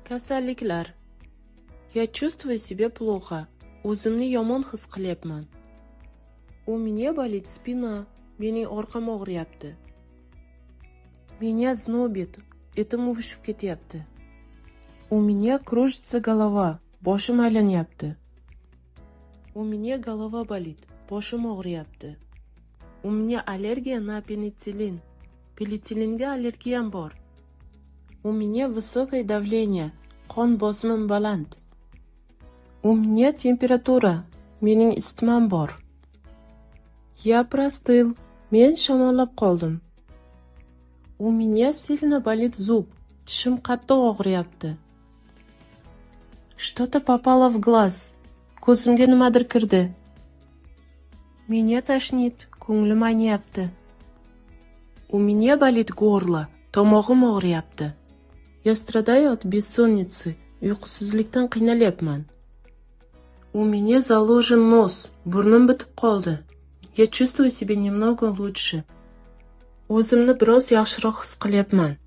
Kasalliklar. Я чувствую себя плохо. O'zimni yomon his qilyapman. У меня болит спина. Mening orqam og'riyapti. Меня знобит. Etim uvishib ketyapti. У меня кружится голова. Boshim aylanyapti. У меня голова болит. Boshim og'riyapti. У меня аллергия на пенициллин. Penicillinga allergiyam bor. У меня высокое давление. Qon bosimim baland. У меня температура. Mening isitmam bor. Я простыл. Men shamollab qoldim. У меня сильно болит зуб. Tishim qattiq og'riyapti. Что-то попало в глаз. Ko'zimga nimadir kirdi. Меня тошнит. Ko'nglim ayniyapti. У меня болит горло. Tomog'im og'riyapti. Я страдаю от бессонницы. Uyqusizlikdan qiynalyapman. У меня заложен нос. Burnim bitib qoldi. Я чувствую себя немного лучше. O'zimni biroz yaxshiroq his qilyapman.